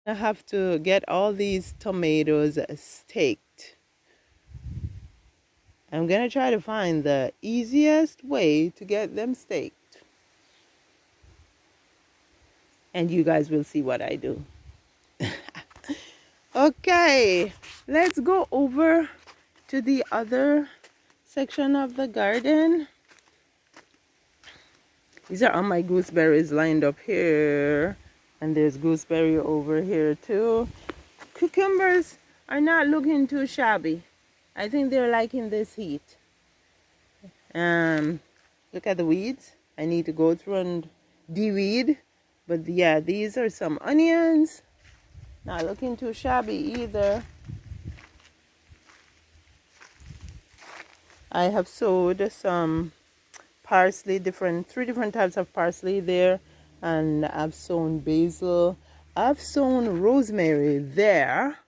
I have to get all these tomatoes staked. I'm gonna try to find the easiest way to get them staked. And you guys will see what I do. Okay, let's go over to the other section of the garden. These are all my gooseberries lined up here. And there's gooseberry over here too. Cucumbers are not looking too shabby. I think they're liking this heat. Look at the weeds. I need to go through and de-weed. But yeah, these are some onions. Not looking too shabby either. I have sowed some parsley, three different types of parsley there. And I've sown basil. I've sown rosemary there.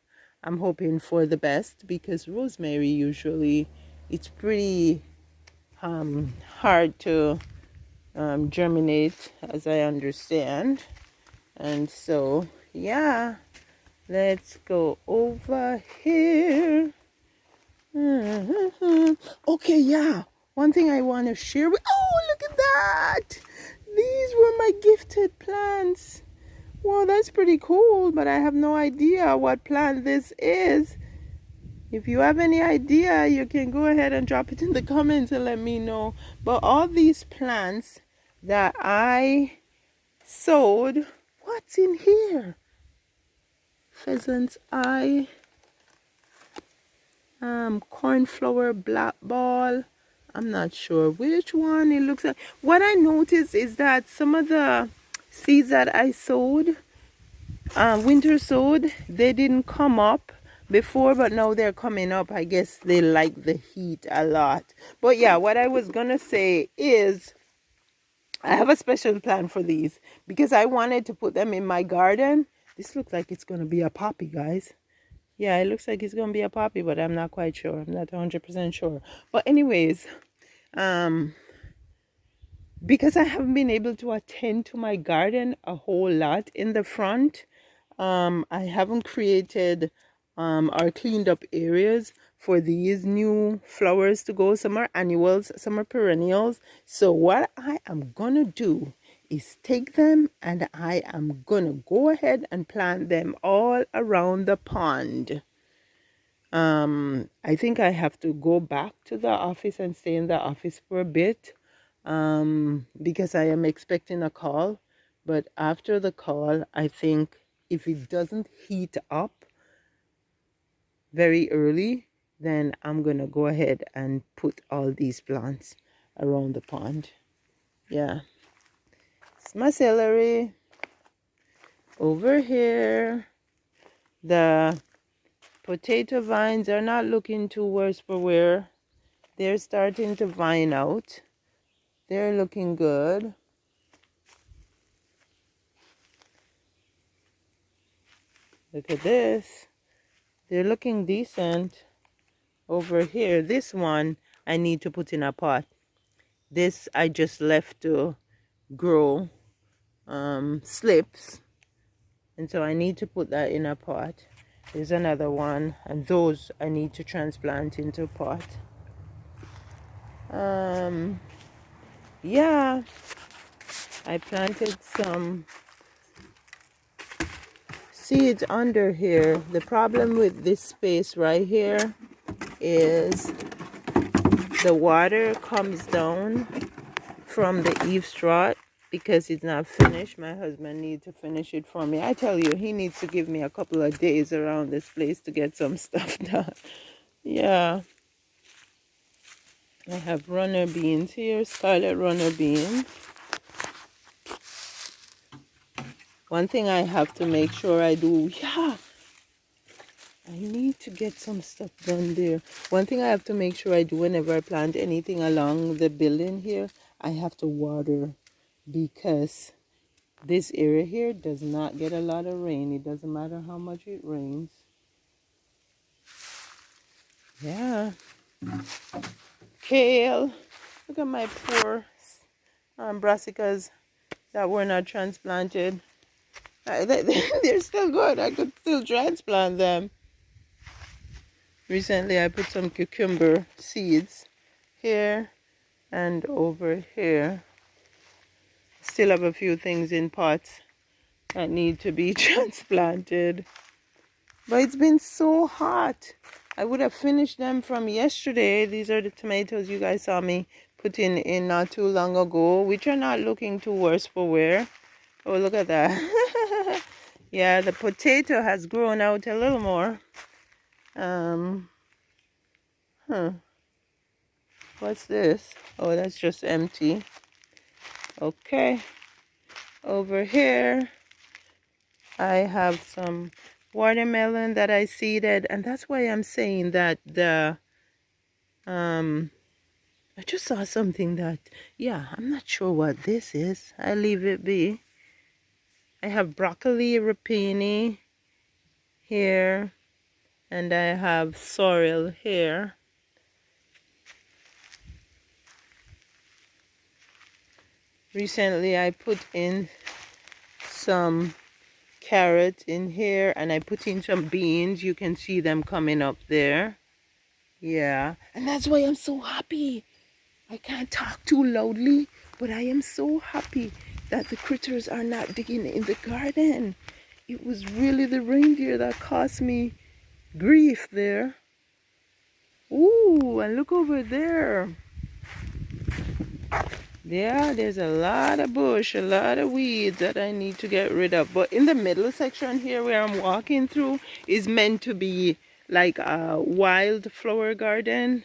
I'm hoping for the best because rosemary usually, it's pretty hard to germinate, as I understand. And so, yeah, let's go over here. Okay, yeah. One thing I want to share with, oh, look at that. These were my gifted plants. Wow, that's pretty cool, but I have no idea what plant this is. If you have any idea, you can go ahead and drop it in the comments and let me know. But all these plants that I sowed, what's in here? Pheasant's eye, cornflower, black ball. I'm not sure which one it looks like. What I noticed is that some of the seeds that I sowed, winter sowed, they didn't come up before, but now they're coming up. I guess they like the heat a lot. But yeah, what I was gonna say is I have a special plan for these because I wanted to put them in my garden. This looks like it's gonna be a poppy, guys. Yeah, it looks like it's gonna be a poppy, but I'm not quite sure. I'm not 100% sure. But anyways, because I haven't been able to attend to my garden a whole lot in the front, I haven't created or cleaned up areas for these new flowers to go. Some are annuals, some are perennials. So what I am gonna do is take them and I am gonna go ahead and plant them all around the pond. I think I have to go back to the office and stay in the office for a bit because I am expecting a call. But after the call, I think if it doesn't heat up very early, then I'm going to go ahead and put all these plants around the pond. Yeah. It's my celery. Over here, the potato vines are not looking too worse for wear. They're starting to vine out. They're looking good. Look at this. They're looking decent. Over here, this one I need to put in a pot. This I just left to grow slips. And so I need to put that in a pot. There's another one. And those I need to transplant into a pot. Yeah. I planted some seeds under here. The problem with this space right here is the water comes down from the eaves strut because it's not finished. My husband needs to finish it for me. I tell you, he needs to give me a couple of days around this place to get some stuff done. Yeah. I have runner beans here, scarlet runner beans. One thing I have to make sure I do, yeah, I need to get some stuff done there. One thing I have to make sure I do whenever I plant anything along the building here, I have to water because this area here does not get a lot of rain. It doesn't matter how much it rains. Yeah. Kale. Look at my poor brassicas that were not transplanted. They're still good. I could still transplant them. Recently, I put some cucumber seeds here and over here. Still have a few things in pots that need to be transplanted. But it's been so hot. I would have finished them from yesterday. These are the tomatoes you guys saw me putting in not too long ago, which are not looking too worse for wear. Oh, look at that. Yeah, the potato has grown out a little more. What's this? Oh, that's just empty. Okay. Over here, I have some watermelon that I seeded, and that's why I'm saying that I just saw something that, yeah, I'm not sure what this is. I leave it be. I have broccoli rapini here, and I have sorrel here. Recently, I put in some carrots in here, and I put in some beans. You can see them coming up there. Yeah, and that's why I'm so happy. I can't talk too loudly, but I am so happy that the critters are not digging in the garden. It was really the reindeer that caused me grief there. Ooh, and look over there. Yeah, there's a lot of bush, a lot of weeds that I need to get rid of. But in the middle section here where I'm walking through is meant to be like a wild flower garden.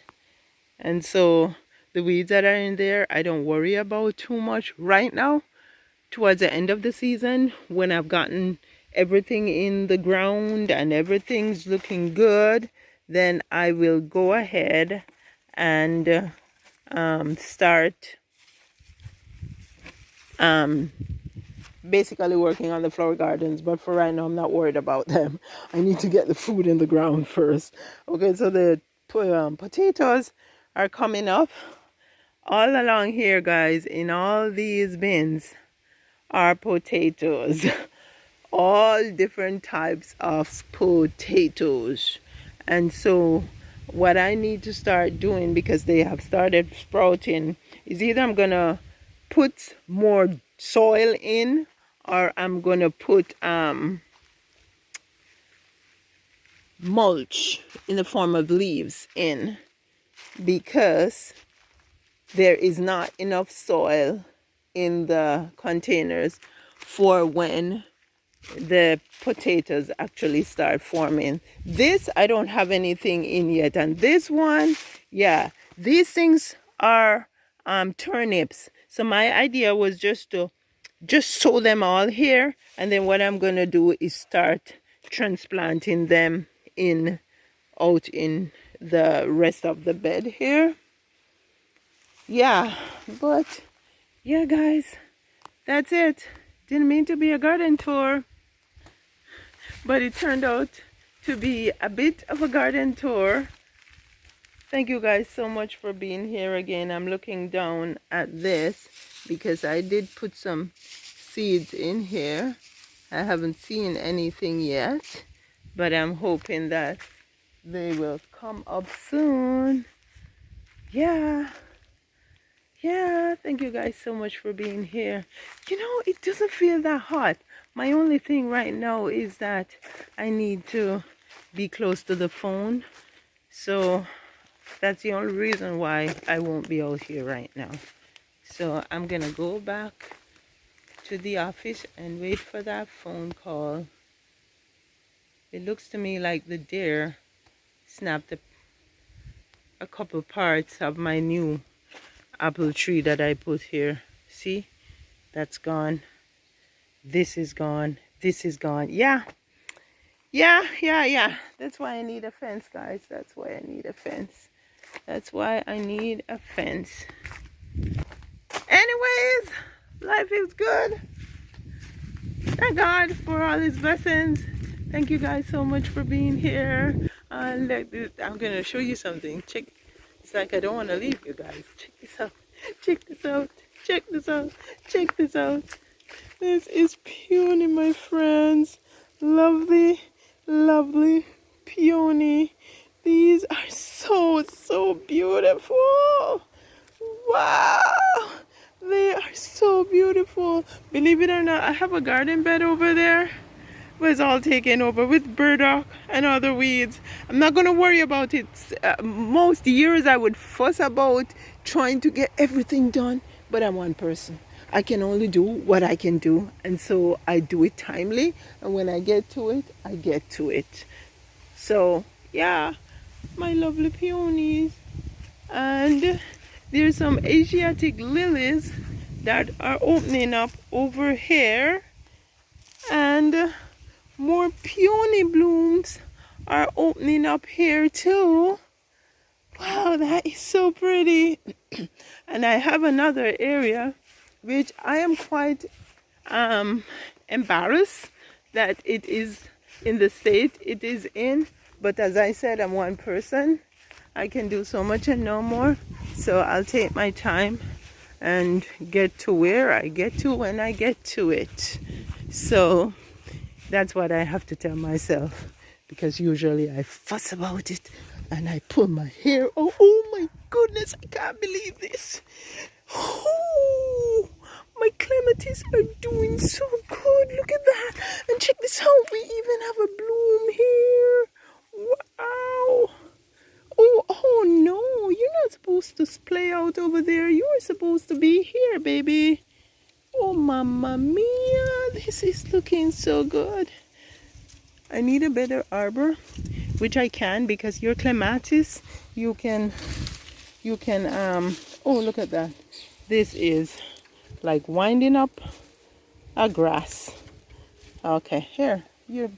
And so the weeds that are in there, I don't worry about too much right now. Towards the end of the season, when I've gotten everything in the ground and everything's looking good, then I will go ahead and start basically working on the flower gardens. But for right now, I'm not worried about them. I need to get the food in the ground first. Okay, so the potatoes are coming up all along here, guys. In all these bins are potatoes. All different types of potatoes. And so what I need to start doing, because they have started sprouting, is either I'm gonna put more soil in, or I'm gonna put mulch in the form of leaves in, because there is not enough soil in the containers for when the potatoes actually start forming. This, I don't have anything in yet. And this one, yeah, these things are turnips. So my idea was just to sow them all here, and then what I'm gonna do is start transplanting them in out in the rest of the bed here. Yeah, but yeah, guys, that's it. Didn't mean to be a garden tour, but it turned out to be a bit of a garden tour. Thank you guys so much for being here again. I'm looking down at this because I did put some seeds in here. I haven't seen anything yet, but I'm hoping that they will come up soon. Yeah, thank you guys so much for being here. You know, it doesn't feel that hot. My only thing right now is that I need to be close to the phone. So that's the only reason why I won't be out here right now. So I'm gonna go back to the office and wait for that phone call. It looks to me like the deer snapped a couple parts of my new apple tree that I put here. See, that's gone. This is gone. This is gone. Yeah. That's why I need a fence, guys. That's why I need a fence. That's why I need a fence. Anyways, life is good. Thank God for all his blessings. Thank you guys so much for being here. I'm gonna show you something. Check. It's like I don't want to leave you guys. Check this out. Check this out. Check this out. Check this out. This is peony, my friends. Lovely, lovely peony. These are so, so beautiful. Wow. They are so beautiful. Believe it or not, I have a garden bed over there. Was all taken over with burdock and other weeds. I'm not going to worry about it. Most years I would fuss about trying to get everything done, but I'm one person. I can only do what I can do, and so I do it timely, and when I get to it, I get to it. So yeah, my lovely peonies. And there's some Asiatic lilies that are opening up over here, and more peony blooms are opening up here too. Wow, that is so pretty. And I have another area which I am quite embarrassed that it is in the state it is in, but as I said, I'm one person. I can do so much and no more, so I'll take my time and get to where I get to when I get to it. So that's what I have to tell myself, because usually I fuss about it and I pull my hair. Oh my goodness, I can't believe this. Oh, my clematis are doing so good. Look at that. And check this out. We even have a bloom here. Wow. Oh no, you're not supposed to play out over there. You're supposed to be here, baby. Oh, mamma mia, this is looking so good. I need a better arbor, which I can, because your clematis, you can, oh, look at that. This is like winding up a grass. Okay, here, you're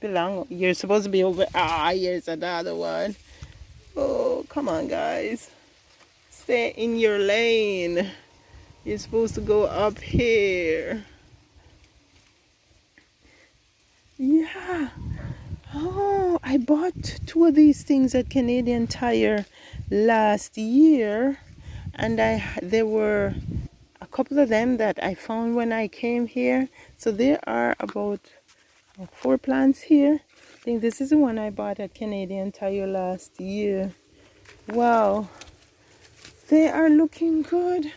supposed to be over, here's another one. Oh, come on, guys. Stay in your lane. You're supposed to go up here. Yeah. Oh, I bought 2 of these things at Canadian Tire last year, and there were a couple of them that I found when I came here. So there are about 4 plants here. I think this is the one I bought at Canadian Tire last year. Wow. They are looking good.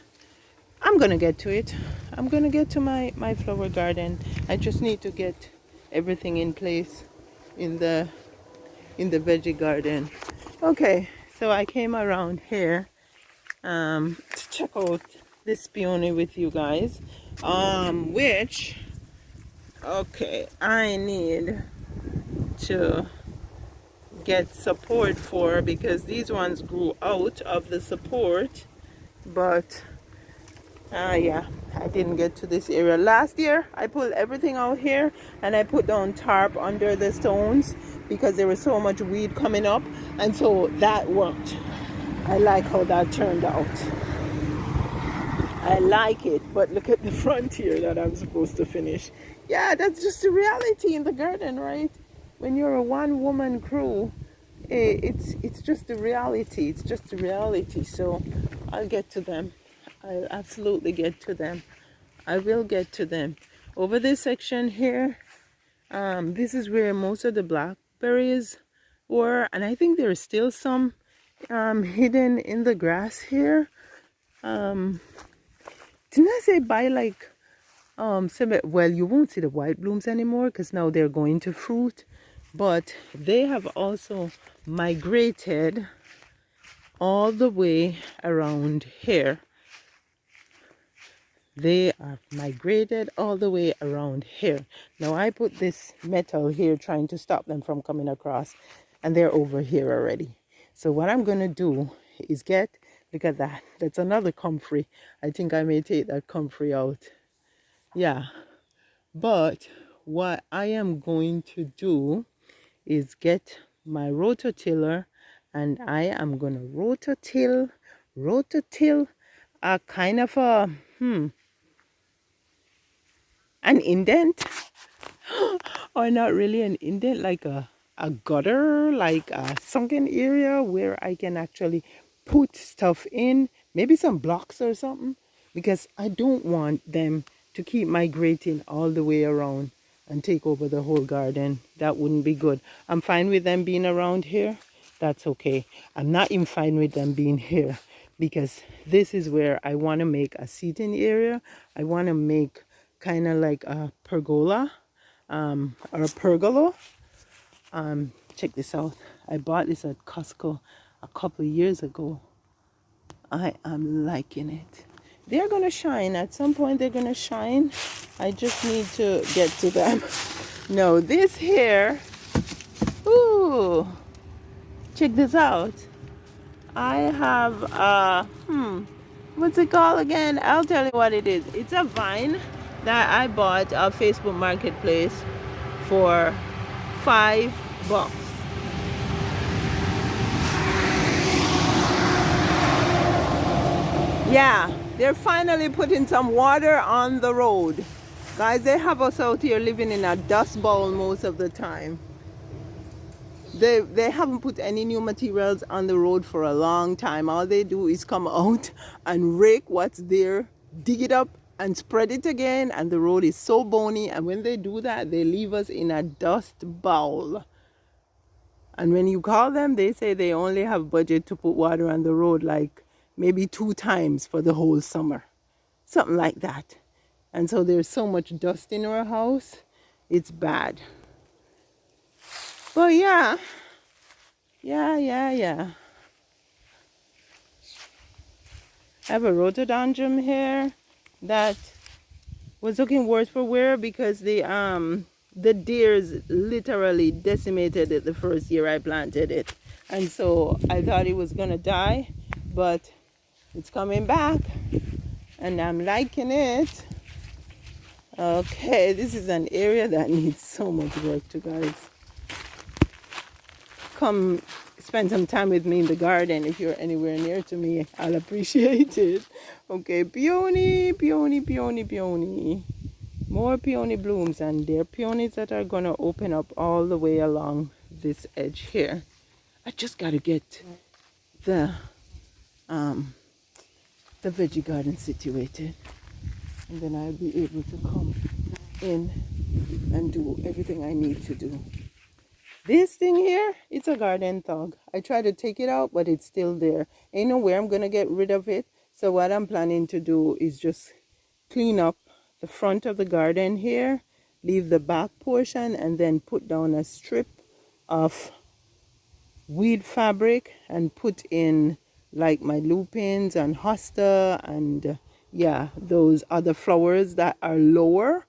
I'm gonna get to it. I'm gonna get to my flower garden. I just need to get everything in place in the veggie garden. Okay, so I came around here to check out this peony with you guys, which, okay, I need to get support for, because these ones grew out of the support, but yeah, I didn't get to this area. Last year I pulled everything out here and I put down tarp under the stones because there was so much weed coming up, and so that worked. I like how that turned out. I like it, but look at the front here that I'm supposed to finish. Yeah, that's just the reality in the garden, right? When you're a one-woman crew, it's just the reality. It's just the reality. So I'll get to them. I'll absolutely get to them. I will get to them. Over this section here, this is where most of the blackberries were, and I think there is still some hidden in the grass here. Didn't I say by like well, you won't see the white blooms anymore because now they're going to fruit, but they have also migrated all the way around here. They are migrated all the way around here. Now I put this metal here trying to stop them from coming across, and they're over here already. So what I'm going to do is look at that. That's another comfrey. I think I may take that comfrey out. Yeah. But what I am going to do is get my rototiller, and I am going to rototill a kind of a, an indent, or not really an indent, like a gutter, like a sunken area where I can actually put stuff in, maybe some blocks or something, because I don't want them to keep migrating all the way around and take over the whole garden. That wouldn't be good. I'm fine with them being around here. That's okay. I'm not even fine with them being here because this is where I want to make a seating area. I want to make kind of like a pergola or a pergola. Check this out. I bought this at Costco a couple of years ago. I am liking it. They're gonna shine. At some point they're gonna shine. I just need to get to them. No, this here. Ooh, check this out. I have what's it called again? I'll tell you what it is. It's a vine that I bought on Facebook Marketplace for $5. Yeah, they're finally putting some water on the road. Guys, they have us out here living in a dust bowl most of the time. They haven't put any new materials on the road for a long time. All they do is come out and rake what's there, dig it up and spread it again, and the road is so bony. And when they do that, they leave us in a dust bowl. And when you call them, they say they only have budget to put water on the road like maybe 2 times for the whole summer. Something like that. And so there's so much dust in our house. It's bad. But yeah. I have a rhododendron here that was looking worse for wear because the deers literally decimated it the first year I planted it. And so I thought it was gonna die, but it's coming back and I'm liking it. Okay, this is an area that needs so much work, to guys. Come spend some time with me in the garden if you're anywhere near to me. I'll appreciate it. Okay, peony. More peony blooms, and they're peonies that are gonna open up all the way along this edge here. I just gotta get the veggie garden situated, and then I'll be able to come in and do everything I need to do. This thing here, it's a garden thug. I try to take it out, but it's still there. Ain't no way I'm gonna get rid of it. So what I'm planning to do is just clean up the front of the garden here, leave the back portion, and then put down a strip of weed fabric and put in like my lupins and hosta and yeah, those other flowers that are lower,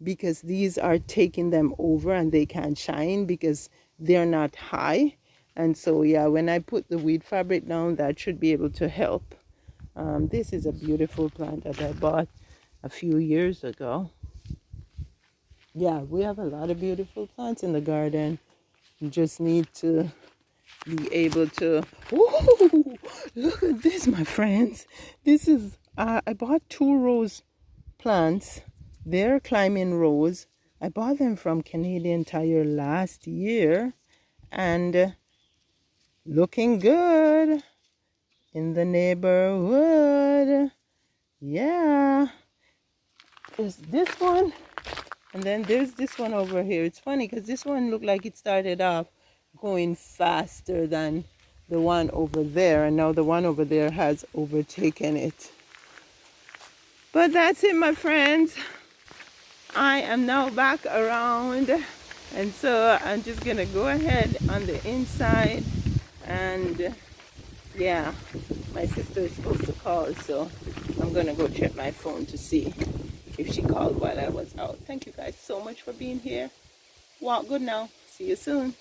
because these are taking them over and they can't shine because they're not high. And so yeah, when I put the weed fabric down, that should be able to help. This is a beautiful plant that I bought a few years ago. Yeah, we have a lot of beautiful plants in the garden. You just need to be able to... Ooh, look at this, my friends. This is I bought 2 rose plants. They're climbing rose. I bought them from Canadian Tire last year, and looking good in the neighborhood. Yeah, there's this one, and then there's this one over here. It's funny because this one looked like it started off going faster than the one over there, and now the one over there has overtaken it. But that's it, my friends. I am now back around, and so I'm just gonna go ahead on the inside, and yeah, my sister is supposed to call, so I'm gonna go check my phone to see if she called while I was out. Thank you guys so much for being here. Walk good now. See you soon.